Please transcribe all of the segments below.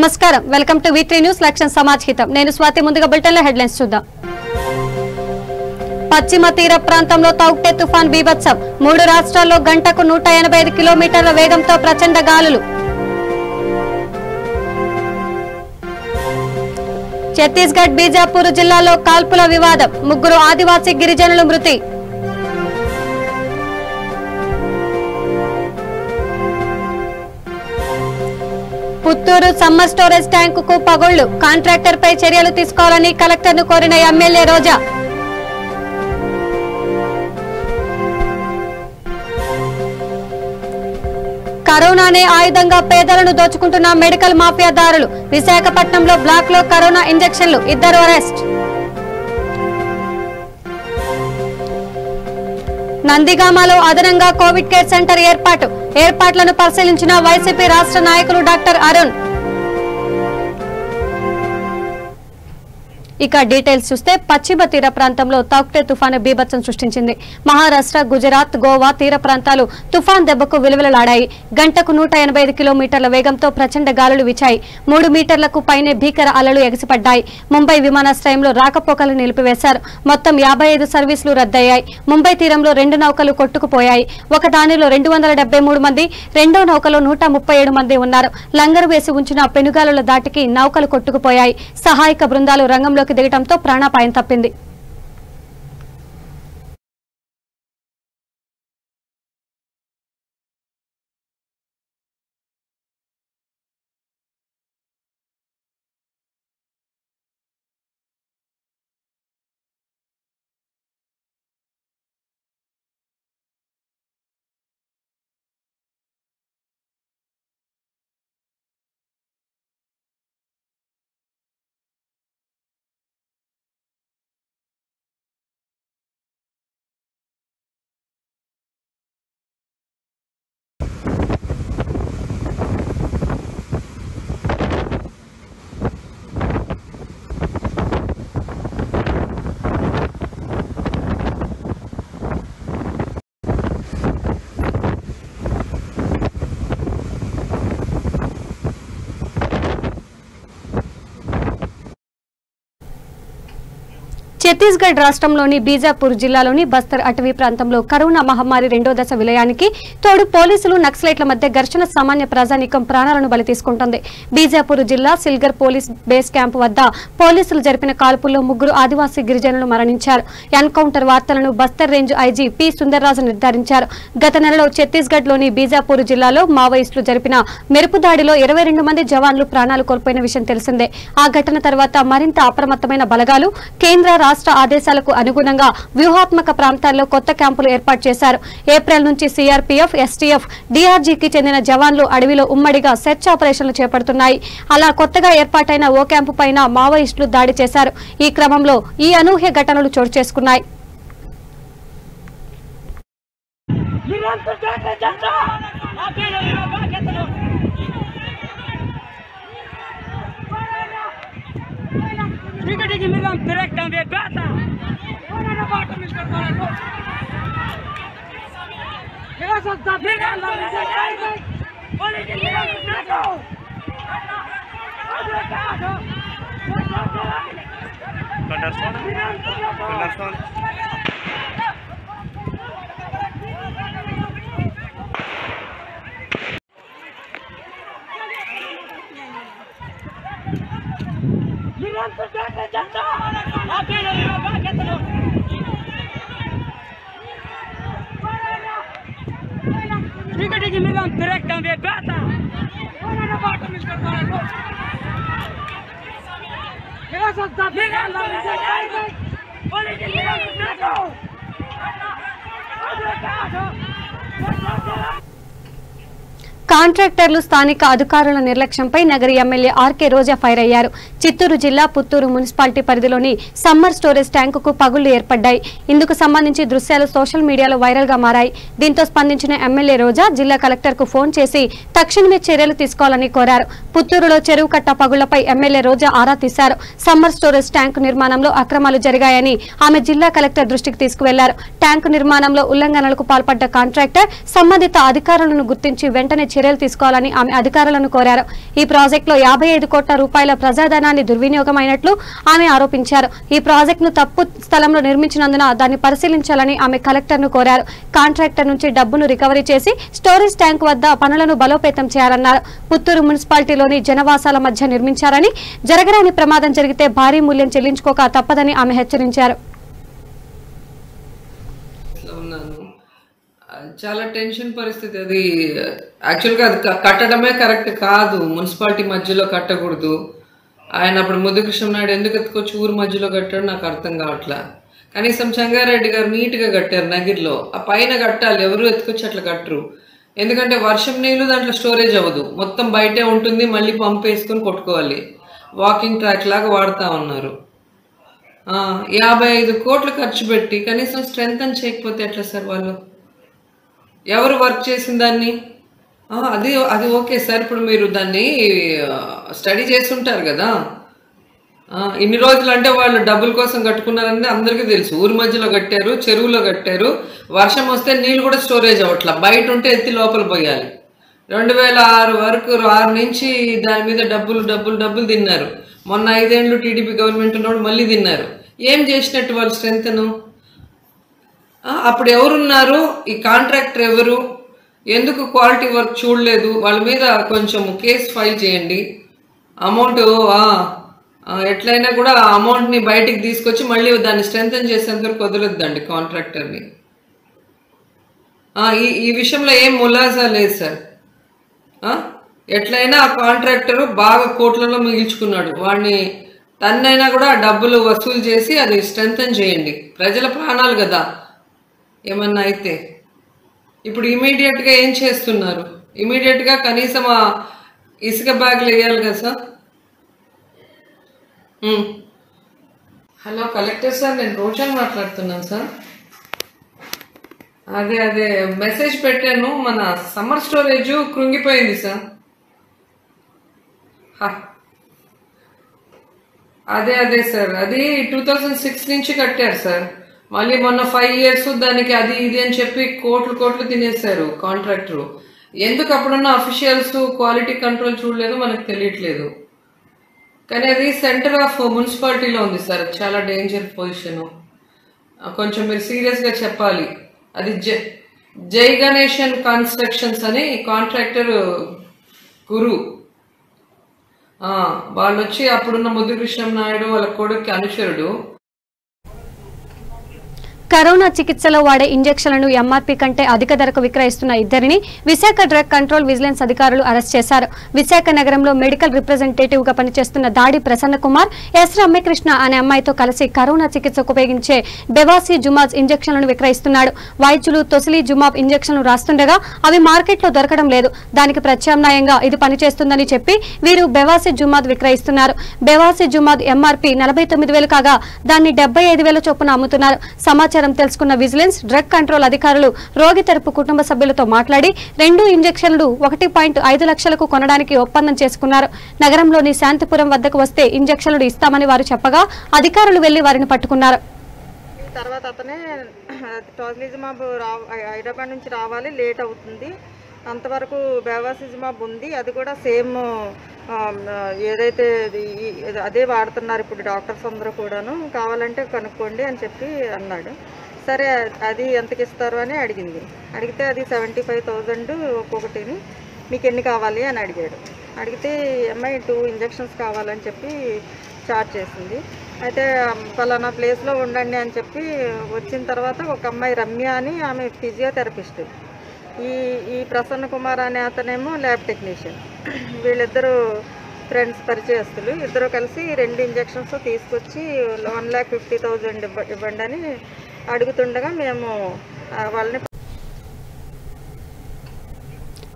నమస్కారం welcome to V3 news లక్ష్యం సమాజ్ హితం నేను స్వాతి ముందుగా బులెటిన్ లో హెడ్లైన్స్ చూద్దాం పశ్చిమ తీర ప్రాంతంలో తౌక్టే తుఫాన్ బీభత్సం 3 రాష్ట్రాల్లో గంటకు 185 కిలోమీటర్ల వేగంతో ప్రచండ గాలులు ఛత్తీస్గఢ్ బీజాపూర్ జిల్లాలో కాల్పుల వివాదం 3 ఆదివాసీ గిరిజనులు మృతి పుత్తూరు సమ్మర్ స్టోరేజ్ ట్యాంకుకు పగుళ్లు కాంట్రాక్టర్ పై చర్యలు తీసుకోవాలని కలెక్టర్ ను కోరిన ఎమ్మెల్యే రోజా కరోనానే ఆయుధంగా పేదలను దోచుకుంటున్న మెడికల్ మాఫియాదారులు విశాఖపట్నంలో బ్లాక్ లో కరోనా ఇంజెక్షన్లు 2 అరెస్ట్ నందిగామలో అదనంగా కోవిడ్ కేర్ సెంటర్ ఏర్పాట్లను పరిశీలించిన వైసీపీ రాష్ట్ర నాయకులు డాక్టర్ అరుణ్ ఇక డీటెయిల్స్ చూస్తే పశ్చిమ తీర ప్రాంతంలో తౌక్టే తుఫాను బీభత్సం సృష్టించింది. మహారాష్ట్ర, గుజరాత్, గోవా తీర ప్రాంతాలు తుఫాన్ దెబ్బకు విలువలలాడాయి. గంటకు 185 కిలోమీటర్ల వేగంతో ప్రచండ గాలులు వీచాయి. 3 మీటర్లకు పైనే భీకర అలలు ఎగిసిపడ్డాయి. ముంబై విమానాశ్రయంలో రాకపోకలు నిలిపివేశారు. మొత్తం 55 సర్వీసులు రద్దయ్యాయి. ముంబై తీరంలో 2 నౌకలు కొట్టుకుపోయాయి. ఒక దానిలో 273 మంది, రెండో నౌకలో 137 మంది ఉన్నారు. లంగరు వేసి ఉంచిన పెనుగాలుల దాటికి నౌకలు కొట్టుకుపోయాయి. సహాయక బృందాలు రంగంలో దిగటంతో ప్రాణాపాయం తప్పింది. ఛత్తీస్గఢ్ రాష్ట్రంలోని బీజాపూర్ జిల్లాలోని బస్తర్ అటవీ ప్రాంతంలో కరోనా మహమ్మారి 2వ దశ విలయానికి తోడు పోలీసులు నక్సలైట్ల మధ్య ఘర్షణ సామాన్య ప్రజానీకం ప్రాణాలను బలి తీసుకుంటోంది. బీజాపూర్ జిల్లా సిల్గర్ పోలీస్ బేస్ క్యాంపు వద్ద పోలీసులు జరిపిన కాల్పుల్లో 3 ఆదివాసీ గిరిజనులు మరణించారు. ఎన్కౌంటర్ వార్తలను Bastar range IG P Sundarraju నిర్ధారించారు. గత నెలలో ఛత్తీస్గఢ్ లోని బీజాపూర్ జిల్లాలో మావోయిస్టులు జరిపిన మెరుపు దాడిలో 22 మంది జవాన్లు ప్రాణాలు కోల్పోయిన విషయం తెలిసిందే. ఆ ఘటన తర్వాత మరింత అప్రమత్తమైన బలగాలు కేంద్ర రాష్ట్ర ఆదేశాలకు అనుగుణంగా వ్యూహాత్మక ప్రాంతాల్లో కొత్త క్యాంపులు ఏర్పాటు చేశారు. ఏప్రిల్ నుంచి సిఆర్పీఎఫ్, ఎస్టీఎఫ్, డీఆర్జీకి చెందిన జవాన్లు అడవిలో ఉమ్మడిగా సెర్చ్ ఆపరేషన్లు చేపడుతున్నాయి. అలా కొత్తగా ఏర్పాటైన ఓ క్యాంపు పైన మావోయిస్టులు దాడి చేశారు. ఈ క్రమంలో ఈ అనూహ్య ఘటనలు చోటు చేసుకున్నాయి. కాంట్రాక్టర్లు స్థానిక అధికారుల నిర్లక్ష్యంపై నగరి ఎమ్మెల్యే ఆర్కే రోజా ఫైర్ అయ్యారు. చిత్తూరు జిల్లా పుత్తూరు మున్సిపాలిటీ పరిధిలోని సమ్మర్ స్టోరేజ్ ట్యాంకుకు పగుళ్లు ఏర్పడ్డాయి. ఇందుకు సంబంధించి దృశ్యాలు సోషల్ మీడియాలో వైరల్ గా మారాయి. దీంతో స్పందించిన ఎమ్మెల్యే రోజా జిల్లా కలెక్టర్ కు ఫోన్ చేసి తక్షణమే చర్యలు తీసుకోవాలని కోరారు. పుత్తూరులో చెరువు కట్ట పగుళ్లపై ఎమ్మెల్యే రోజా ఆరా తీశారు. సమ్మర్ స్టోరేజ్ ట్యాంకు నిర్మాణంలో అక్రమాలు జరిగాయని ఆమె జిల్లా కలెక్టర్ దృష్టికి తీసుకువెళ్లారు. ట్యాంకు నిర్మాణంలో ఉల్లంఘనలకు పాల్పడ్డ కాంట్రాక్టర్ సంబంధిత అధికారులను గుర్తించి వెంటనే చర్యలు తీసుకోవాలని ఆమె అధికారులను కోరారు. ఈ ప్రాజెక్టులో 55 కోట్ల రూపాయల ప్రజాధనాన్ని దుర్వినియోగమైనట్లు ఆమె ఆరోపించారు. ఈ ప్రాజెక్టును తప్పు స్థలంలో నిర్మించినందున దాన్ని పరిశీలించాలని ఆమె కలెక్టర్ను కోరారు. కాంట్రాక్టర్ నుంచి డబ్బును రికవరీ చేసి స్టోరేజ్ ట్యాంక్ వద్ద పనులను బలోపేతం చేయాలన్నారు. పుత్తూరు మున్సిపాలిటీలోని జనవాసాల మధ్య నిర్మించారని, జరగరాని ప్రమాదం జరిగితే భారీ మూల్యం చెల్లించుకోక తప్పదని ఆమె హెచ్చరించారు. చాలా టెన్షన్ పరిస్థితి. అది యాక్చువల్గా అది కట్టడమే కరెక్ట్ కాదు, మున్సిపాలిటీ మధ్యలో కట్టకూడదు. ఆయన అప్పుడు ముద్దుకృష్ణ నాయుడు ఎందుకు ఎత్తుకొచ్చి ఊరు మధ్యలో కట్టాడు నాకు అర్థం కావట్లా. కనీసం చంగారెడ్డి గారు నీట్గా కట్టారు నగిరిలో, ఆ పైన కట్టాలి, ఎవరు ఎత్తుకొచ్చి అట్లా కట్టరు. ఎందుకంటే వర్షం నీళ్ళు దాంట్లో స్టోరేజ్ అవ్వదు, మొత్తం బయటే ఉంటుంది, మళ్ళీ పంప్ వేసుకొని కొట్టుకోవాలి. వాకింగ్ ట్రాక్ లాగా వాడుతూ ఉన్నారు. 55 కోట్లు ఖర్చు పెట్టి కనీసం స్ట్రెంగ్ అని చేయకపోతే ఎట్లా సార్? వాళ్ళు ఎవరు వర్క్ చేసిన దాన్ని? అది ఓకే సార్, ఇప్పుడు మీరు దాన్ని స్టడీ చేస్తుంటారు కదా, ఇన్ని రోజులు అంటే వాళ్ళు డబ్బుల కోసం కట్టుకున్నారని అందరికీ తెలుసు. ఊరి మధ్యలో కట్టారు, చెరువులో కట్టారు, వర్షం వస్తే నీళ్ళు కూడా స్టోరేజ్ అవ్వట్లా, బయట ఉంటే ఎత్తి లోపల పోయాలి. 2006 వరకు 6 నుంచి దాని మీద డబ్బులు తిన్నారు. మొన్న 5 ఏళ్ళు టీడీపీ గవర్నమెంట్ ఉన్నప్పుడు మళ్ళీ తిన్నారు. ఏం చేసినట్టు వాళ్ళు స్ట్రెంగ్త్ను? అప్పుడు ఎవరున్నారు? ఈ కాంట్రాక్టర్ ఎవరు? ఎందుకు క్వాలిటీ వర్క్ చూడలేదు? వాళ్ళ మీద కొంచెం కేసు ఫైల్ చేయండి. అమౌంట్ ఎట్లయినా కూడా ఆ అమౌంట్ని బయటికి తీసుకొచ్చి మళ్ళీ దాన్ని స్ట్రెంగ్తన్ చేసేంత వరకు వదలొద్దండి కాంట్రాక్టర్ని. ఈ విషయంలో ఏం ములాజా లేదు సార్. ఎట్లయినా ఆ కాంట్రాక్టర్ బాగా కోట్లలో మిగిల్చుకున్నాడు, వాడిని తన్నైనా కూడా డబ్బులు వసూలు చేసి అది స్ట్రెంగ్తన్ చేయండి. ప్రజల ప్రాణాలు కదా ఏమన్నా అయితే. ఇప్పుడు ఇమీడియట్గా ఏం చేస్తున్నారు? ఇమీడియట్గా కనీసం ఆ ఇసుక బ్యాగులు వేయాలి కదా సార్. హలో కలెక్టర్ సార్, నేను రోజాని మాట్లాడుతున్నాను సార్. అదే మెసేజ్ పెట్టాను, మన సమ్మర్ స్టోరేజ్ కృంగిపోయింది సార్. అదే సార్, అది 2006 నుంచి కట్టారు సార్. మళ్ళీ మొన్న 5 years దానికి అది ఇది అని చెప్పి కోట్లు తినేశారు కాంట్రాక్టర్. ఎందుకు అప్పుడున్న అఫీషియల్స్ క్వాలిటీ కంట్రోల్ చూడలేదు మనకు తెలియట్లేదు. కానీ అది సెంటర్ ఆఫ్ మున్సిపాలిటీలో ఉంది సార్, చాలా డేంజర్ పొజిషన్. కొంచెం మీరు సీరియస్గా చెప్పాలి. అది జై గణేషన్ కన్స్ట్రక్షన్స్ అని కాంట్రాక్టర్ గురు, వాళ్ళు వచ్చి అప్పుడున్న ముద్దుకృష్ణ నాయుడు వాళ్ళ కొడుకు అనుచరుడు. కరోనా చికిత్సలో వాడే ఇంజెక్షన్లను ఎంఆర్పీ కంటే అధిక ధరకు విక్రయిస్తున్న ఇద్దరిని విశాఖ డ్రగ్ కంట్రోల్ విజిలెన్స్ అధికారులు అరెస్ట్ చేశారు. విశాఖ నగరంలో మెడికల్ రిప్రజెంటేటివ్ గా పనిచేస్తున్న దాడి ప్రసన్న కుమార్, ఎస్ రమ్యకృష్ణ అనే అమ్మాయితో కలిసి కరోనా చికిత్సకు ఉపయోగించే బెవాసి జుమాబ్ ఇంజెక్షన్లను విక్రయిస్తున్నాడు. వైద్యులు తొసిలి జుమాబ్ ఇంజెక్షన్లు రాస్తుండగా అవి మార్కెట్లో దొరకడం లేదు. దానికి ప్రత్యామ్నాయంగా ఇది పనిచేస్తుందని చెప్పి వీరు బెవాసి జుమాబ్ విక్రయిస్తున్నారు. బెవాసి జుమాబ్ ఎంఆర్పీ 49,000 కాగా దాన్ని 75,000 చొప్పున అమ్ముతున్నారు. సమాచారం తెలుసుకున్న విజిలెన్స్ డ్రగ్ కంట్రోల్ అధికారులు రోగి తరపు కుటుంబ సభ్యులతో మాట్లాడి 2 ఇంజెక్షన్లు 1.5 లక్షలకు కొనడానికి ఒప్పందం చేసుకున్నారు. నగరంలోని శాంతిపురం వద్దకు వస్తే ఇంజెక్షన్లు ఇస్తామని వారు చెప్పగా అధికారులు వెళ్లి వారిని పట్టుకున్నారు. తర్వాత అతనే టోసిలిజుమాబ్ హైదరాబాద్ నుంచి రావాలి, లేట్ అవుతుంది, అంతవరకు బెవాసిజుమాబ్ ఉంది, అది కూడా సేమ్ ఏదైతే అదే వాడుతున్నారు ఇప్పుడు డాక్టర్స్ అందరూ కూడాను, కావాలంటే కనుక్కోండి అని చెప్పి అన్నాడు. సరే అది ఎంతకి ఇస్తారు అని అడిగింది. అడిగితే అది 75,000 ఒక్కొక్కటిని, మీకు ఎన్ని కావాలి అని అడిగాడు. అడిగితే అమ్మాయి 2 ఇంజెక్షన్స్ కావాలని చెప్పి చార్జ్ చేసింది. అయితే ఫలానా ప్లేస్లో ఉండండి అని చెప్పి వచ్చిన తర్వాత ఒక అమ్మాయి రమ్య అని, ఆమె ఫిజియోథెరపిస్ట్, ఈ ప్రసన్న కుమార్ అనే అతనేమో ల్యాబ్ టెక్నీషియన్. వీళ్ళిద్దరూ ఫ్రెండ్స్, పరిచయస్తులు. ఇద్దరు కలిసి 2 ఇంజెక్షన్స్ తీసుకొచ్చి 1,50,000 ఇవ్వండి అని అడుగుతుండగా మేము వాళ్ళని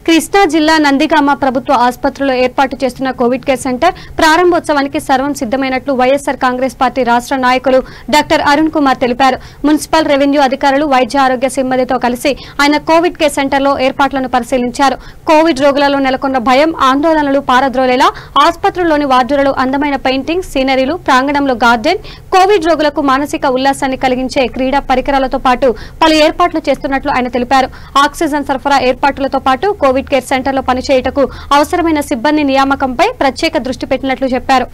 కృష్ణా జిల్లా నందిగామ ప్రభుత్వ ఆసుపత్రిలో ఏర్పాటు చేస్తున్న కోవిడ్ కేర్ సెంటర్ ప్రారంభోత్సవానికి సర్వం సిద్దమైనట్లు వైఎస్ఆర్ కాంగ్రెస్ పార్టీ రాష్ట్ర నాయకులు డాక్టర్ అరుణ్ కుమార్ తెలిపారు. మున్సిపల్ రెవెన్యూ అధికారులు, వైద్య ఆరోగ్య సిబ్బందితో కలిసి ఆయన కోవిడ్ కేర్ సెంటర్లో ఏర్పాట్లను పరిశీలించారు. కోవిడ్ రోగులలో నెలకొన్న భయం, ఆందోళనలు పారద్రోలేలా ఆసుపత్రుల్లోని వార్డులలో అందమైన పెయింటింగ్, సీనరీలు, ప్రాంగణంలో గార్డెన్, కోవిడ్ రోగులకు మానసిక ఉల్లాసాన్ని కలిగించే క్రీడా పరికరాలతో పాటు పలు ఏర్పాట్లు చేస్తున్నట్లు ఆయన తెలిపారు. ఆక్సిజన్ సరఫరా ఏర్పాట్లతో పాటు కోవిడ్ కోవిడ్ కేర్ సెంటర్లో పనిచేయుటకు అవసరమైన సిబ్బంది నియామకంపై ప్రత్యేక దృష్టి పెట్టినట్లు చెప్పారు.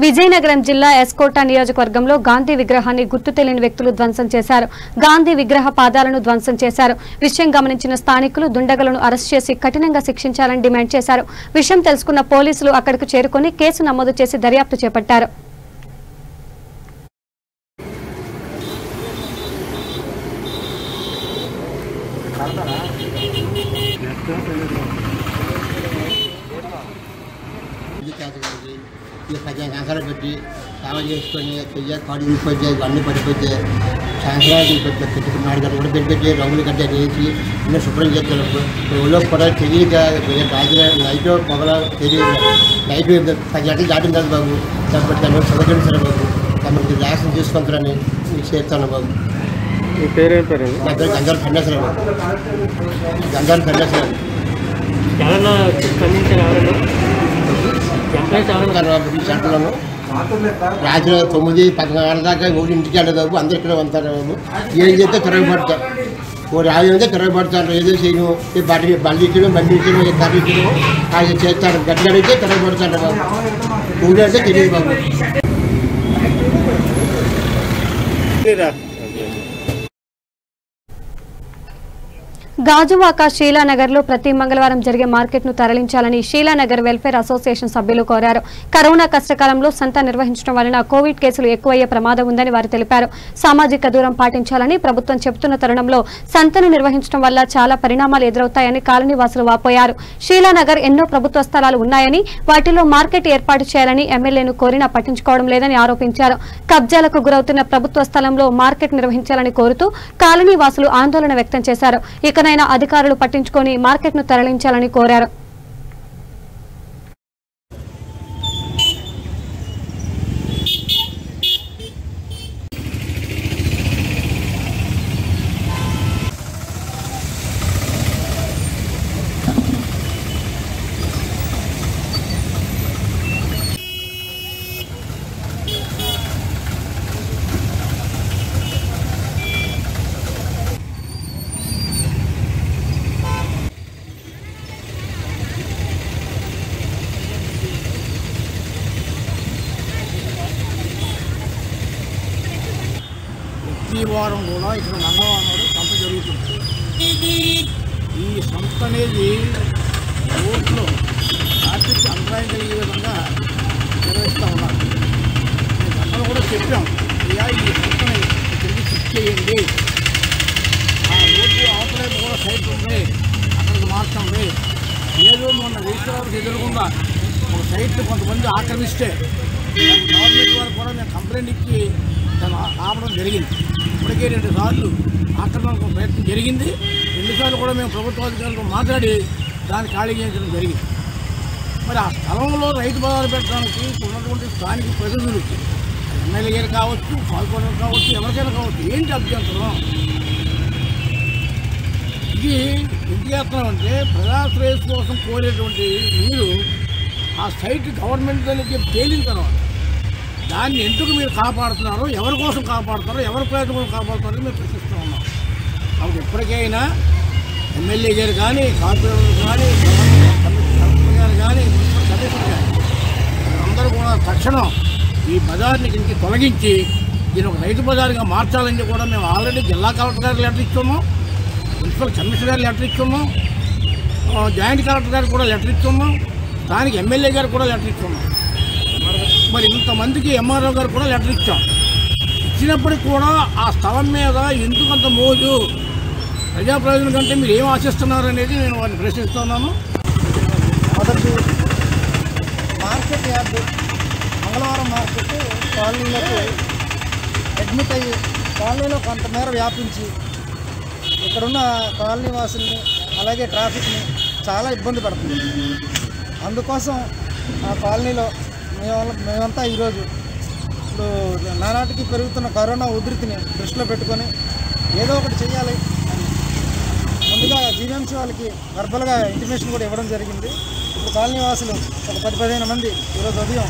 విజయనగరం జిల్లా ఎస్కోట నియోజకవర్గంలో గాంధీ విగ్రహాన్ని గుర్తు తెలియని వ్యక్తులు ధ్వంసం చేశారు. గాంధీ విగ్రహ పాదాలను ధ్వంసం చేశారు. విషయం గమనించిన స్థానికులు దుండగులను అరెస్ట్ చేసి కఠినంగా శిక్షించాలని డిమాండ్ చేశారు. విషయం తెలుసుకున్న పోలీసులు అక్కడికి చేరుకుని కేసు నమోదు చేసి దర్యాప్తు చేపట్టారు. సంవత్సరాలు పెట్టి సేవ చేసుకొని కాళ్ళు విడిపోతే అన్నీ పడిపోతే సంవత్సరాలు పెట్టుకున్నాడు కదా కూడా పెట్టి రంగులు గడ్డ వేసి ఇంకా శుభ్రం చేస్తాను. ఒళ్ళో కూడా తెలియక రాత్రి నైట్ పొగల తెలియదు. నైట్ 10 గంటలు దాటిన తర్వాత బాబు కాబట్టి దాని చదవకండి సరే బాబు తమకి రియాక్షన్ తీసుకుంటారని చేస్తాను బాబు. మీ పేరేం పేరు? నా పేరు గంగారు ఫెర్నేశ్వరరావు. గంగారు ఫెర్నేశ్వరరావు సెంటర్లోను రాత్రి 9-10 గంటల దాకా ఊరి ఇంటికి వెళ్ళదు బాబు. అందరు ఇక్కడ ఉంటారు బాబు. ఏం చేస్తే తిరగబడతారు. ఓ రాజు అయితే తిరగబడతారు. ఏదో చేయను బండి ఇచ్చడం కర్రీ ఇచ్చడం అది చేస్తారు. గట్టిగా అయితే తిరగబడతారు బాబు. ఊరి అయితే తెలియదు బాబు. గాజువాక షీలానగర్ లో ప్రతి మంగళవారం జరిగే మార్కెట్ ను తరలించాలని షీలానగర్ వెల్ఫేర్ అసోసియేషన్ సభ్యులు కోరారు. కరోనా కష్టకాలంలో సంత నిర్వహించడం వలన కోవిడ్ కేసులు ఎక్కువయ్యే ప్రమాదం ఉందని వారు తెలిపారు. సామాజిక దూరం పాటించాలని ప్రభుత్వం చెబుతున్న తరుణంలో సంతను నిర్వహించడం వల్ల చాలా పరిణామాలు ఎదురవుతాయని కాలనీ వాసులు వాపోయారు. షీలానగర్ ఎన్నో ప్రభుత్వ స్థలాలు ఉన్నాయని వాటిలో మార్కెట్ ఏర్పాటు చేయాలని ఎమ్మెల్యేను కోరినా పట్టించుకోవడం లేదని ఆరోపించారు. కబ్జాలకు గురవుతున్న ప్రభుత్వ స్థలంలో మార్కెట్ నిర్వహించాలని కోరుతూ కాలనీ వాసులు ఆందోళన వ్యక్తం చేశారు. ఇకనైనా అధికారులు పట్టించుకొని మార్కెట్ ను తరలించాలని కోరారు. ఈ వారం కూడా ఇక్కడ మంగళవారం నాడు సంత జరుగుతుంది. ఈ సంత అనేది రోడ్లో ట్రాఫిక్ అంతరాయం కలిగే విధంగా నిర్వహిస్తూ ఉన్నారు. మేము గతంలో కూడా చెప్పాం, అయ్యా ఈ సంతని తిరిగి షిఫ్ట్ చేయండి, ఆ రోడ్డు అవతల కూడా సైట్ ఉంది అక్కడికి మార్చండి. ఏదో మొన్న రిజిస్టర్ ఎదురుకుండా ఒక సైట్ కొంతమంది ఆక్రమిస్తే గవర్నమెంట్ వారు కూడా మేము కంప్లైంట్ ఇచ్చి దాన్ని ఆపడం జరిగింది. ఇప్పటికే 2 సార్లు ఆక్రమణకు ప్రయత్నం జరిగింది. 2 సార్లు కూడా మేము ప్రభుత్వ అధికారులతో మాట్లాడి దాన్ని ఖాళీ చేయించడం జరిగింది. మరి ఆ స్థలంలో రైతు బజారు పెట్టడానికి ఉన్నటువంటి స్థానిక ప్రతినిధులకి ఎమ్మెల్యే గారు కావచ్చు, కార్పొరేటర్ కావచ్చు, ఎవరికైనా కావచ్చు, ఏంటి అభ్యంతరం? ఇది ఎందుకు చేస్తున్నామంటే ప్రజాశ్రేయస్ కోసం కోరేటువంటి మీరు ఆ సైట్ గవర్నమెంట్ దానికి తేలిన తర్వాత దాన్ని ఎందుకు మీరు కాపాడుతున్నారో, ఎవరి కోసం కాపాడుతారో, ఎవరి ప్రయత్నం కోసం కాపాడుతారో మీరు ప్రశ్నిస్తూ ఉన్నాం. కాబట్టి ఎప్పటికైనా ఎమ్మెల్యే గారు కానీ, కార్పొరేటర్ కానీ, కలెక్టర్ గారు కానీ, మున్సిపల్ కమిషనర్ కానీ అందరూ కూడా తక్షణం ఈ బజార్ని ఇంటికి తొలగించి దీని ఒక రైతు బజార్గా మార్చాలని కూడా మేము ఆల్రెడీ జిల్లా కలెక్టర్ గారికి లెటర్ ఇచ్చాము, మున్సిపల్ కమిషనర్ గారికి లెటర్ ఇచ్చాము, జాయింట్ కలెక్టర్ గారికి కూడా లెటర్ ఇచ్చాము, స్థానిక ఎమ్మెల్యే గారికి కూడా లెటర్ ఇచ్చాము. మరి ఇంతమందికి ఎంఆర్ఓ గారు కూడా లెటర్ ఇచ్చాం. ఇచ్చినప్పటికి కూడా ఆ స్థలం మీద ఎందుకంత మోజు, ప్రజా ప్రయోజనం కంటే మీరు ఏం ఆశిస్తున్నారు అనేది నేను వారిని ప్రశ్నిస్తున్నాను. మొదటి మార్కెట్ యార్డు మంగళవారం మార్కెట్ కాలనీలకు అడ్మిట్ అయ్యి కాలనీలో కొంతమేర వ్యాపించి ఇక్కడున్న కాలనీ వాసుల్ని అలాగే ట్రాఫిక్ని చాలా ఇబ్బంది పడుతుంది. అందుకోసం ఆ కాలనీలో మేమంతా ఈరోజు ఇప్పుడు నానాటికి పెరుగుతున్న కరోనా ఉధృతిని దృష్టిలో పెట్టుకొని ఏదో ఒకటి చేయాలి. ముందుగా జీవీఎంసీ వాళ్ళకి వర్బల్గా ఇంటిమేషన్ కూడా ఇవ్వడం జరిగింది. ఇప్పుడు కాలనీ వాసులు ఒక 10-15 మంది ఈరోజు ఉదయం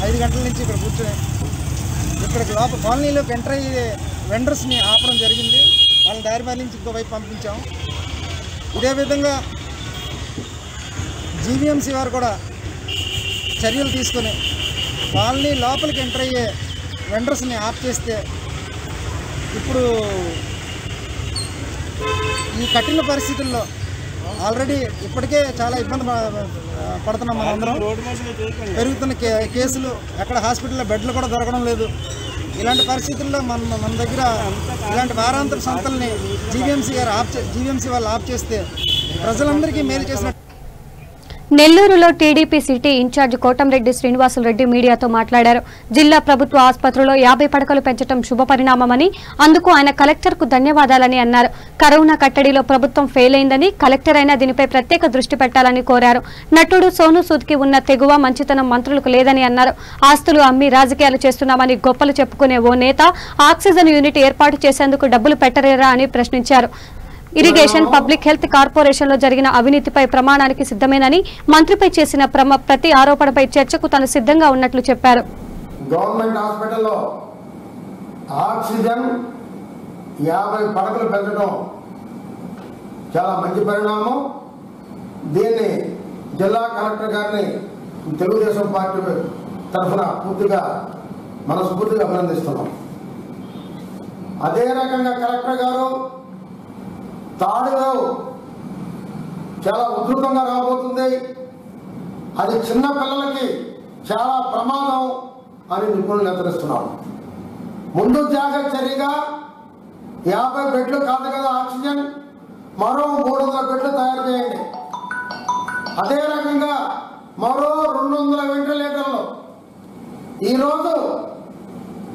5 గంటల నుంచి ఇక్కడ కూర్చొని ఇక్కడికి లోపల కాలనీలోకి ఎంటర్ అయ్యే వెండర్స్ని ఆపడం జరిగింది. వాళ్ళని దారి మళ్ళించి ఇంకోవైపు పంపించాం. ఇదే విధంగా జీవీఎంసీ వారు కూడా చర్యలు తీసుకొని కాలనీ లోపలికి ఎంటర్ అయ్యే వెండర్స్ని ఆఫ్ చేస్తే ఇప్పుడు ఈ కఠిన పరిస్థితుల్లో ఆల్రెడీ ఇప్పటికే చాలా ఇబ్బంది పడుతున్నాం మనందరం. పెరుగుతున్న కేసులు, ఎక్కడ హాస్పిటల్లో బెడ్లు కూడా దొరకడం లేదు. ఇలాంటి పరిస్థితుల్లో మన దగ్గర ఇలాంటి వారాంతర సంతల్ని జీవీఎంసీ వాళ్ళు ఆఫ్ చేస్తే ప్రజలందరికీ మేలు చేసినట్టు. నెల్లూరులో TDP city incharge Kotamreddy Srinivasulu Reddy మీడియాతో మాట్లాడారు. జిల్లా ప్రభుత్వ ఆసుపత్రిలో 50 పడకలు పెంచడం శుభపరిణామమని, అందుకు ఆయన కలెక్టర్కు ధన్యవాదాలని అన్నారు. కరోనా కట్టడిలో ప్రభుత్వం ఫెయిల్ అయిందని, కలెక్టర్ అయినా దీనిపై ప్రత్యేక దృష్టి పెట్టాలని కోరారు. నటుడు సోను సూద్కి ఉన్న తెగువ, మంచితనం మంత్రులకు లేదని అన్నారు. ఆస్తులు అమ్మి రాజకీయాలు చేస్తున్నామని గొప్పలు చెప్పుకునే ఓ నేత ఆక్సిజన్ యూనిట్ ఏర్పాటు చేసేందుకు డబ్బులు పెట్టలేరా అని ప్రశ్నించారు. ఇరిగేషన్, పబ్లిక్ హెల్త్ కార్పొరేషన్లో జరిగిన అవినీతిపై ప్రమాణానికి సిద్ధమేనని, మంత్రిపై చేసిన ప్రతి ఆరోపణపై చర్చకు తాను సిద్ధంగా ఉన్నట్లు చెప్పారు. గవర్నమెంట్ హాస్పిటల్లో ఆక్సిజన్ 50 పడకలు పెంచడం చాలా మంచి పరిణామం. దీన్ని జిల్లా కలెక్టర్ గారిని తెలుగుదేశం పార్టీ తరఫున పూర్తిగా మనస్ఫూర్తిగా అభినందిస్తున్నాం. అదే రకంగా కలెక్టర్ గారు తాడులో చాలా ఉధృతంగా రాబోతుంది, అది చిన్న పిల్లలకి చాలా ప్రమాదం అని నిపుణులు హెచ్చరిస్తున్నారు. ముందు జాగ్రత్త చర్యగా 50 బెడ్లు కాదు కదా ఆక్సిజన్, మరో 300 బెడ్లు తయారు చేయండి. అదే రకంగా మరో 200 వెంటిలేటర్లు. ఈరోజు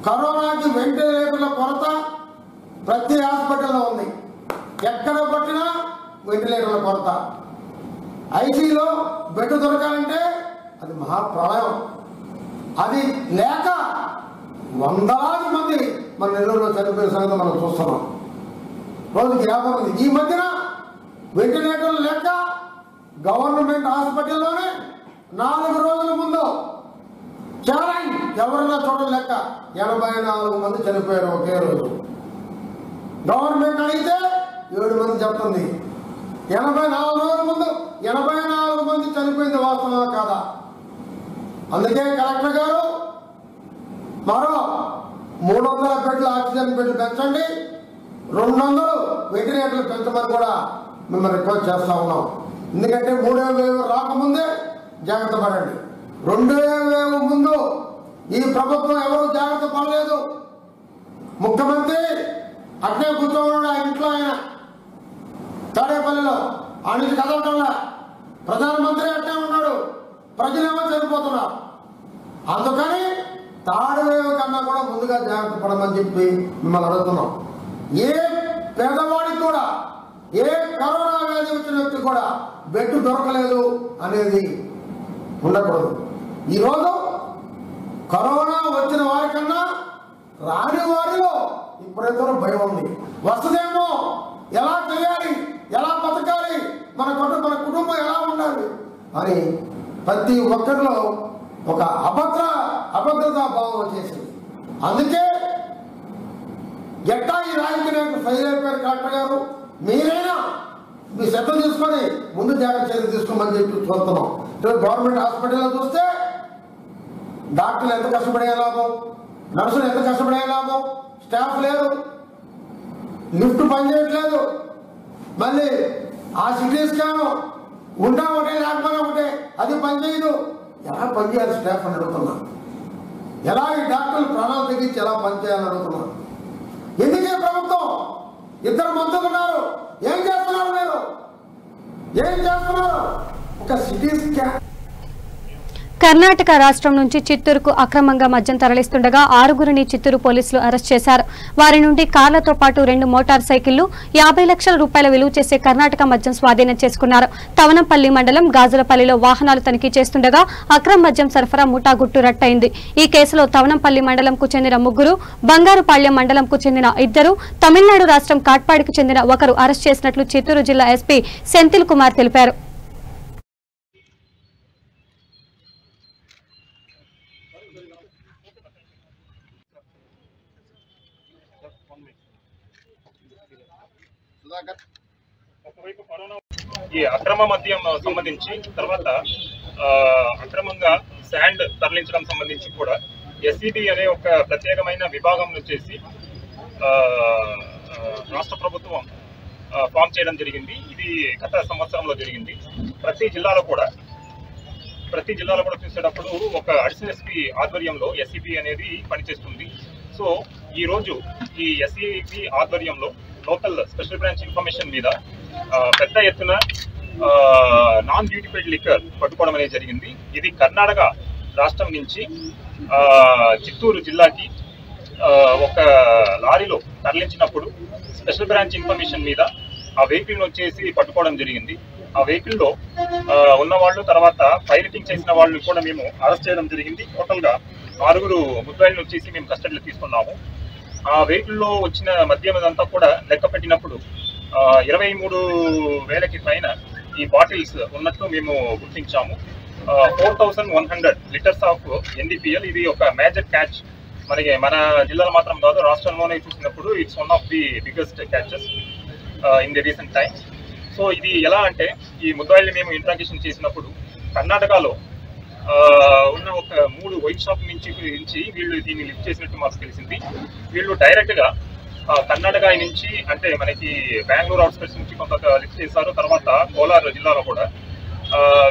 కరోనాకి వెంటిలేటర్ల కొరత ప్రతి హాస్పిటల్లో ఉంది. ఎక్కడ పట్టినా వెంటిలేటర్ల కొరత. ఐసీలో బెడ్ దొరకాలంటే అది మహాప్రళయం. అది లేక వందలాది మంది మన నెల్లూరులో చనిపోయిన సంగతి మనం చూస్తున్నాం. రోజుకి 50 మంది. ఈ మధ్యన వెంటిలేటర్లు లేక గవర్నమెంట్ హాస్పిటల్లోనే 4 రోజుల ముందు చాలా ఎవరైనా చూడడం లెక్క 84 మంది చనిపోయారు ఒకే రోజు. గవర్నమెంట్ అడిగితే 7 మంది చెప్తుంది. 84 రోజుల ముందు 84 మంది చనిపోయింది వాస్తవమా కాదా? అందుకే కలెక్టర్ గారు మరో 300 బెడ్లు ఆక్సిజన్ బెడ్లు పెంచండి, 200 వెంటిలేటర్లు పెంచమని కూడా మిమ్మల్ని రిక్వెస్ట్ చేస్తా ఉన్నాం. ఎందుకంటే 3వ వేవ్ రాకముందే జాగ్రత్త పడండి. 2వ వేవ్ ముందు ఈ ప్రభుత్వం ఎవరు జాగ్రత్త పడలేదు. ముఖ్యమంత్రి అట్నే కూర్చోన్నాడు ఆయన ఇంట్లో, ఆయన తాడేపల్లిలో ఆ నుంచి కదలటంలా. ప్రధానమంత్రి అట్నే ఉన్నాడు, ప్రజలేమో చనిపోతున్నారు. అందుకని తాడు వేవ్ కన్నా కూడా ముందుగా జాగ్రత్త పడమని చెప్పి మిమ్మల్ని అడుగుతున్నాం. ఏ పేదవాడికి కూడా, ఏ కరోనా వ్యాధి వచ్చిన వ్యక్తి కూడా బెడ్ దొరకలేదు అనేది ఉండకూడదు. ఈరోజు కరోనా వచ్చిన వారికన్నా రాని వారిలో ఇప్పుడైతే భయం ఉంది. వస్తుందేమో, ఎలా చేయాలి, ఎలా బతకాలి, మన కుటుంబం ఎలా ఉండాలి అని ప్రతి ఒక్కరిలో ఒక అభద్రతా భావం వచ్చేసింది. అందుకే ఎట్టా ఈ రాజకీయ నాయకులు ఫైల్ అయిపోయారు. కలెక్టర్ గారు మీరైనా మీ శ్రద్ధ తీసుకొని ముందు జాగ్రత్త చర్యలు తీసుకోమని చెప్పి చూస్తున్నాం. గవర్నమెంట్ హాస్పిటల్లో చూస్తే డాక్టర్లు ఎంత కష్టపడే లాభం, నర్సులు ఎంత కష్టపడే లాభం, స్టాఫ్ లేరు, లిఫ్ట్ పనిచేయట్లేదు, మళ్ళీ ఆ సిటీ స్కాన్ ఉన్నా ఒకటే లేకపోయినా ఒకటే అది పనిచేయదు. ఎలా పనిచేయాలి స్టాఫ్ అని అడుగుతున్నాను. ఎలా ఈ డాక్టర్లు ప్రాణాలు తగ్గించి ఎలా పనిచేయాలని అడుగుతున్నాను. ఎందుకే ప్రభుత్వం 2 మంత్రులు ఉన్నారు, ఏం చేస్తున్నారు మీరు? ఏం చేస్తున్నారు? ఒక సిటీ స్కాన్. కర్ణాటక రాష్ట్రం నుంచి చిత్తూరుకు అక్రమంగా మద్యం తరలిస్తుండగా 6గురిని చిత్తూరు పోలీసులు అరెస్ట్ చేశారు. వారి నుండి కార్లతో పాటు 2 మోటార్ సైకిళ్లు, 50 లక్షల రూపాయల విలువ చేసే కర్ణాటక మద్యం స్వాధీనం చేసుకున్నారు. తవనంపల్లి మండలం గాజులపల్లిలో వాహనాలు తనిఖీ చేస్తుండగా అక్రమ మద్యం సరఫరా ముఠా గుట్టు రట్టయింది. ఈ కేసులో తవనంపల్లి మండలంకు చెందిన 3, బంగారుపాళ్యం మండలంకు చెందిన 2, తమిళనాడు రాష్ట్రం కాట్పాడికి చెందిన 1 అరెస్ట్ చేసినట్లు చిత్తూరు జిల్లా ఎస్పీ సెంథిల్ కుమార్ తెలిపారు. ఒకవైపు కరోనా ఈ అక్రమ మద్యం సంబంధించి, తర్వాత అక్రమంగా శాండ్ తరలించడం సంబంధించి కూడా ఎస్సీబీ అనే ఒక ప్రత్యేకమైన విభాగం చేసి రాష్ట్ర ప్రభుత్వం ఫామ్ చేయడం జరిగింది. ఇది గత సంవత్సరంలో జరిగింది. ప్రతి జిల్లాలో కూడా చూసేటప్పుడు ఒక అడిషనల్ ఎస్పీ ఆధ్వర్యంలో ఎస్సీబీ అనేది పనిచేస్తుంది. సో ఈ రోజు ఈ ఎస్సీబీ ఆధ్వర్యంలో లోకల్ స్పెషల్ బ్రాంచ్ ఇన్ఫర్మేషన్ మీద పెద్ద ఎత్తున నాన్ డ్యూటీపైడ్ లిక్కర్ పట్టుకోవడం అనేది జరిగింది. ఇది కర్ణాటక రాష్ట్రం నుంచి చిత్తూరు జిల్లాకి ఒక లారీలో తరలించినప్పుడు స్పెషల్ బ్రాంచ్ ఇన్ఫర్మేషన్ మీద ఆ వెహికల్ని వచ్చేసి పట్టుకోవడం జరిగింది. ఆ వెహికల్లో ఉన్నవాళ్ళు, తర్వాత పైలటింగ్ చేసిన వాళ్ళు కూడా మేము అరెస్ట్ చేయడం జరిగింది. టోటల్గా 6 ముద్దాయిలను వచ్చేసి మేము కస్టడీలో తీసుకున్నాము. ఆ వెహికల్లో వచ్చిన మద్యం అంతా కూడా లెక్క పెట్టినప్పుడు 23,000కి పైన ఈ బాటిల్స్ ఉన్నట్లు మేము గుర్తించాము. 4,100 లీటర్స్ ఆఫ్ NDPL. ఇది ఒక మేజర్ క్యాచ్. మన జిల్లాలో మాత్రం కాదు, రాష్ట్రంలోనే చూసినప్పుడు it's one of the biggest catches in the recent times. So ఇది ఎలా అంటే, ఈ ముద్దాయిల్ని మేము ఇంట్రాగేషన్ చేసినప్పుడు కర్ణాటకలో ఉన్న ఒక 3 వైన్ షాప్ నుంచి వీళ్ళు దీన్ని లిఫ్ట్ చేసినట్టు మాకు తెలిసింది. వీళ్ళు డైరెక్ట్గా కర్ణాటక నుంచి, అంటే మనకి బెంగళూరు అవుట్స్కట్స్ నుంచి కొంత లిఫ్ట్ చేశారు. తర్వాత కోలార్ జిల్లాలో కూడా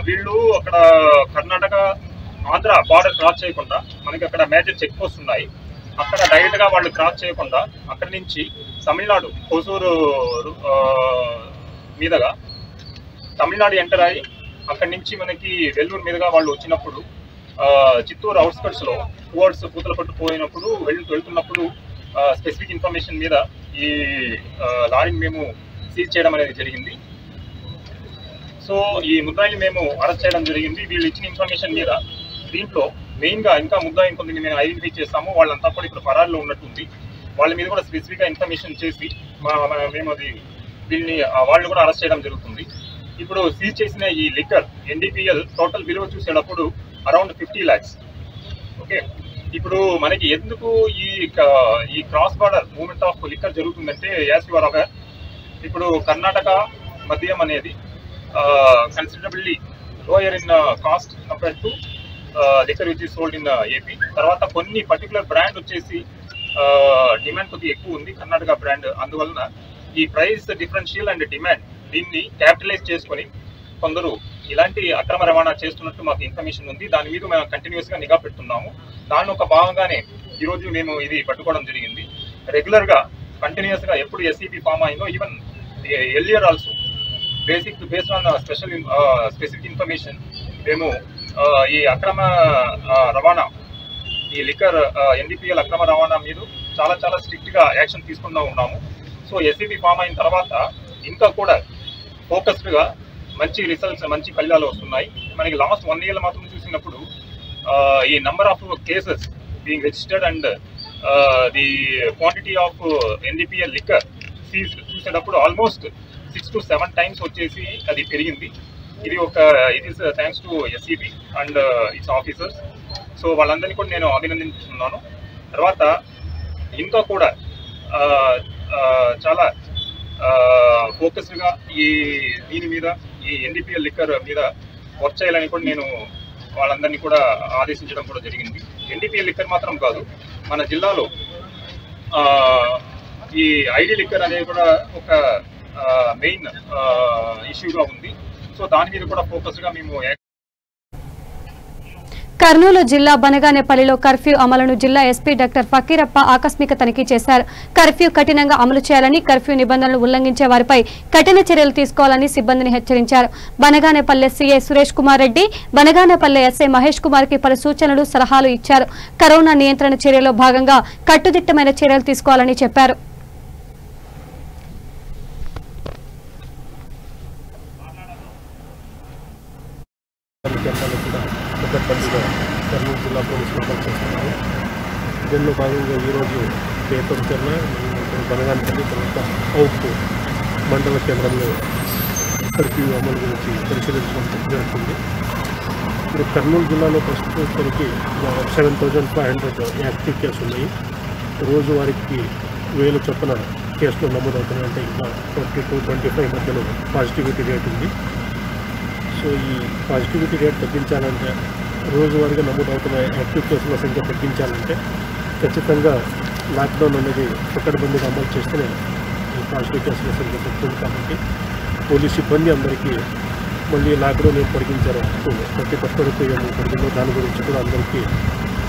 వీళ్ళు అక్కడ కర్ణాటక ఆంధ్ర బార్డర్ క్రాస్ చేయకుండా, మనకి అక్కడ మేజర్ చెక్ పోస్ట్ ఉన్నాయి, అక్కడ డైరెక్ట్గా వాళ్ళు క్రాస్ చేయకుండా అక్కడి నుంచి తమిళనాడు హొసూరు మీదుగా తమిళనాడు ఎంటర్ అయ్యి అక్కడి నుంచి మనకి వెల్లూరు మీదుగా వాళ్ళు వచ్చినప్పుడు చిత్తూరు అవుట్స్కట్స్లో టువర్డ్స్ పూతలపట్టు పోయినప్పుడు వెళ్తున్నప్పుడు స్పెసిఫిక్ ఇన్ఫర్మేషన్ మీద ఈ లారీని మేము సీజ్ చేయడం అనేది జరిగింది. సో ఈ ముద్దాయిని మేము అరెస్ట్ చేయడం జరిగింది. వీళ్ళు ఇచ్చిన ఇన్ఫర్మేషన్ మీద దీంట్లో మెయిన్గా ఇంకా ముద్దాయిని కొంతమంది మేము ఐడెంటిఫై చేస్తాము. వాళ్ళంతా కూడా ఇప్పుడు ఫరార్లో ఉన్నట్టుంది. వాళ్ళ మీద కూడా స్పెసిఫిక్గా ఇన్ఫర్మేషన్ చేసి మేము అది వీళ్ళని వాళ్ళు కూడా అరెస్ట్ చేయడం జరుగుతుంది. ఇప్పుడు సీజ్ చేసిన ఈ లిక్కర్ NDPL టోటల్ విలువ చూసేటప్పుడు అరౌండ్ 50 lakhs. ఓకే, ఇప్పుడు మనకి ఎందుకు ఈ cross border movement of liquor జరుగుతుందంటే, యాజ్ యు ఆర్ అవైర్, ఇప్పుడు కర్ణాటక మద్యం అనేది considerably lower in cost compared to liquor which is sold in AP. తర్వాత కొన్ని పర్టికులర్ బ్రాండ్ వచ్చేసి డిమాండ్ కొద్దిగా ఎక్కువ ఉంది, కర్ణాటక బ్రాండ్. అందువలన ఈ ప్రైస్ డిఫరెన్షియల్ అండ్ డిమాండ్ దీన్ని క్యాపిటలైజ్ చేసుకొని కొందరు ఇలాంటి అక్రమ రవాణా చేస్తున్నట్టు మాకు ఇన్ఫర్మేషన్ ఉంది. దాని మీద మేము కంటిన్యూస్గా నిఘా పెడుతున్నాము. దాని ఒక భాగంగానే ఈరోజు మేము ఇది పట్టుకోవడం జరిగింది. రెగ్యులర్గా కంటిన్యూస్గా ఎప్పుడు ఎస్సీబీ ఫామ్ అయిందో, even earlier also based on specific information మేము ఈ అక్రమ రవాణా, ఈ లిక్కర్ NDPL అక్రమ రవాణా మీద చాలా స్ట్రిక్ట్గా యాక్షన్ తీసుకుంటూ ఉన్నాము. సో ఎస్సీబీ ఫామ్ అయిన తర్వాత ఇంకా కూడా ఫోకస్డ్గా మంచి రిజల్ట్స్, మంచి ఫలితాలు వస్తున్నాయి. మనకి లాస్ట్ 1 year మాత్రం చూసినప్పుడు ఈ number of cases being registered and the quantity of NDPL liquor seize చూసేటప్పుడు ఆల్మోస్ట్ 6 to 7 times వచ్చేసి అది పెరిగింది. ఇది it is thanks to SCB and it's officers. So వాళ్ళందరినీ కూడా నేను అభినందించుతున్నాను. తర్వాత ఇంకా కూడా చాలా ఫోకస్గా దీని మీద ఈ ఎన్డీపీఎల్ లిక్కర్ మీద వర్క్ చేయాలని కూడా నేను వాళ్ళందరినీ కూడా ఆదేశించడం కూడా జరిగింది. ఎన్డీపీఎల్ లిక్కర్ మాత్రం కాదు, మన జిల్లాలో ఈ ఐడి లిక్కర్ అనేది కూడా ఒక మెయిన్ ఇష్యూగా ఉంది. సో దాని మీద కూడా ఫోకస్గా మేము కర్నూలు జిల్లా బనగానేపల్లిలో కర్ఫ్యూ అమలును జిల్లా ఎస్పీ డాక్టర్ ఫకీరప్ప ఆకస్మిక తనిఖీ చేశారు. కర్ఫ్యూ కఠినంగా అమలు చేయాలని, కర్ఫ్యూ నిబంధనలు ఉల్లంఘించే వారిపై కఠిన చర్యలు తీసుకోవాలని సిబ్బందిని హెచ్చరించారు. బనగానేపల్లె సీఐ సురేష్ కుమార్ రెడ్డి, బనగానేపల్లె ఎస్ఐ మహేష్ కుమార్ కి పలు సూచనలు, సలహాలు ఇచ్చారు. కరోనా నియంత్రణ చర్యలో భాగంగా కట్టుదిట్టమైన చర్యలు తీసుకోవాలని చెప్పారు. పెద్దపల్లిగా కర్నూలు జిల్లా పోలీసులు పనిచేస్తున్నారు. దీనిలో భాగంగా ఈరోజు పేపర్ చెన్న బనగానపల్లి తర్వాత ఔపు మండల కేంద్రంలో కర్ఫ్యూ అమలు గురించి పరిశీలించడం జరుగుతుంది. ఇప్పుడు కర్నూలు జిల్లాలో ప్రస్తుతానికి 7,500 యాక్టివ్ కేసులు ఉన్నాయి. రోజువారికి 1000 చొప్పున కేసులు నమోదవుతున్నాయి. అంటే ఇంకా 20 to 25 మధ్యలో పాజిటివిటీ రేట్ ఉంది. సో ఈ పాజిటివిటీ రేట్ తగ్గించాలంటే, రోజువారీగా నమోదవుతున్న యాక్టివ్ కేసుల సంఖ్య తగ్గించాలంటే ఖచ్చితంగా లాక్డౌన్ అనేది పకడ్బందీగా అమలు చేస్తేనే ఈ పాజిటివ్ కేసుల సంఖ్య తగ్గుతుంది. కాబట్టి పోలీస్ సిబ్బంది అందరికీ మళ్ళీ లాక్డౌన్ ఏం పొడిగించారో ప్రతి ఒక్కరికి ఏమి పొడిగిందో దాని గురించి కూడా అందరికీ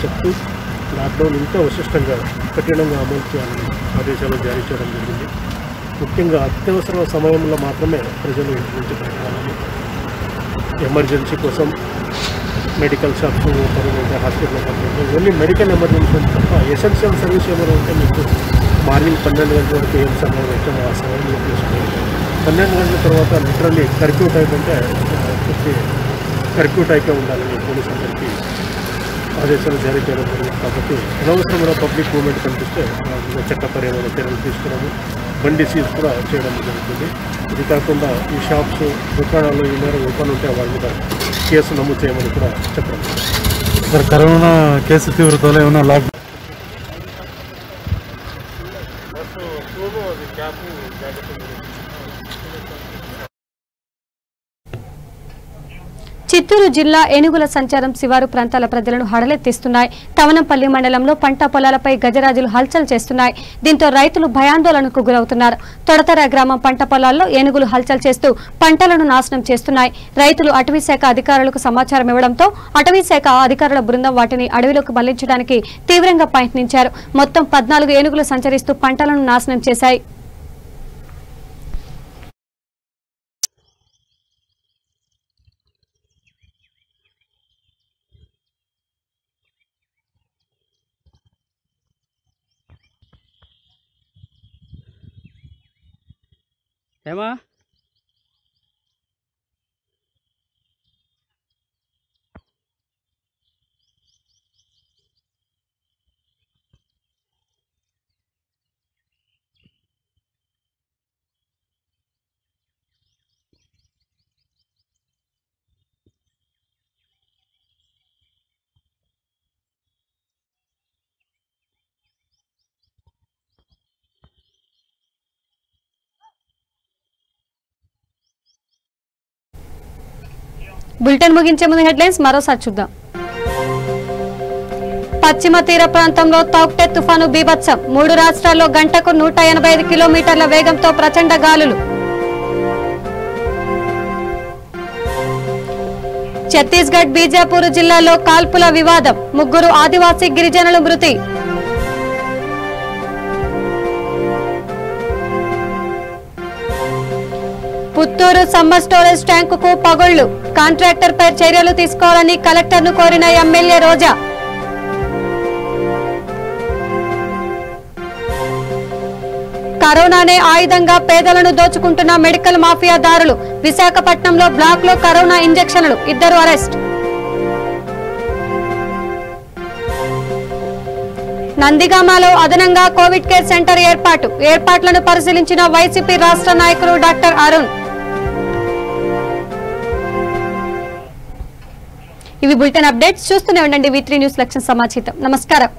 చెప్తూ లాక్డౌన్ ఇంకా విశిష్టంగా కఠినంగా అమలు చేయాలని ఆదేశాలు జారీ చేయడం జరిగింది. ముఖ్యంగా అత్యవసర సమయంలో మాత్రమే ప్రజలు ఇంటి నుంచి బయటరాలని, ఎమర్జెన్సీ కోసం మెడికల్ షాప్స్ ఉంటే హాస్పిటల్ కంటే ఓన్లీ మెడికల్ ఎమర్జెన్సీ తప్ప ఎసెన్షియల్ సర్వీస్ ఏమైనా ఉంటే మీకు మార్నింగ్ 12 గంటల వరకు ఏం సమయం వచ్చామో ఆ సమయంలో తీసుకుని 12 గంటల తర్వాత లిటరల్లీ కర్ఫ్యూ టైప్ అంటే కర్ఫ్యూ టైపే ఉండాలని పోలీసు అందరికీ ఆదేశాలు జారీ చేయడం జరిగింది. కాబట్టి అనవసరమైన పబ్లిక్ మూవ్మెంట్ కనిపిస్తే చట్టపరమైన చర్యలు తీసుకోవడము, బండి సీజ్ కూడా చేయడం జరుగుతుంది. ఇది కాకుండా ఈ షాప్స్, దుకాణాలు ఈ మేర ఓపెన్ ఉంటే వాళ్ళ మీద కేసు నమోదు చేయమని కూడా చెప్పడం. సార్, కరోనా కేసు తీవ్రతలో ఏమైనా లాక్డౌన్ చిత్తూరు జిల్లా ఏనుగుల సంచారం శివారు ప్రాంతాల ప్రజలను హడలెత్తిస్తున్నాయి. తవనంపల్లి మండలంలో పంట పొలాలపై గజరాజులు హల్చల్ చేస్తున్నాయి. దీంతో రైతులు భయాందోళనకు గురవుతున్నారు. తొడతర గ్రామం పంట పొలాల్లో ఏనుగులు హల్చల్ చేస్తూ పంటలను నాశనం చేస్తున్నాయి. రైతులు అటవీశాఖ అధికారులకు సమాచారం ఇవ్వడంతో అటవీశాఖ అధికారుల బృందం వాటిని అడవిలోకి మళ్లించడానికి తీవ్రంగా ప్రయత్నించారు. మొత్తం 14 ఏనుగులు సంచరిస్తూ పంటలను నాశనం చేశాయి. ఏమా బులెటిన్ ముగించే ముందు హెడ్లైన్స్ మరోసారి చూద్దాం. పశ్చిమ తీర ప్రాంతంలో తౌక్టే తుఫాను బీభత్సం. 3 రాష్ట్రాల్లో గంటకు 185 కిలోమీటర్ల వేగంతో ప్రచండ గాలులు. ఛత్తీస్గఢ్ బీజాపూర్ జిల్లాలో కాల్పుల వివాదం. 3 ఆదివాసీ గిరిజనులు మృతి. పుత్తూరు సమ్మర్ స్టోరేజ్ ట్యాంకుకు పగుళ్లు. కాంట్రాక్టర్పై చర్యలు తీసుకోవాలని కలెక్టర్ను కోరిన ఎమ్మెల్యే రోజా. కరోనానే ఆయుధంగా పేదలను దోచుకుంటున్న మెడికల్ మాఫియాదారులు. విశాఖపట్నంలో బ్లాక్లో కరోనా ఇంజెక్షన్లు. 2 అరెస్ట్. నందిగామలో అదనంగా కోవిడ్ కేర్ సెంటర్ ఏర్పాట్లను పరిశీలించిన వైసీపీ రాష్ట్ర నాయకులు డాక్టర్ అరుణ్. ఇవి బులెటిన్ అప్డేట్స్. చూస్తూనే ఉండండి V3 న్యూస్ లక్ష్యం సమాచారం. నమస్కారం.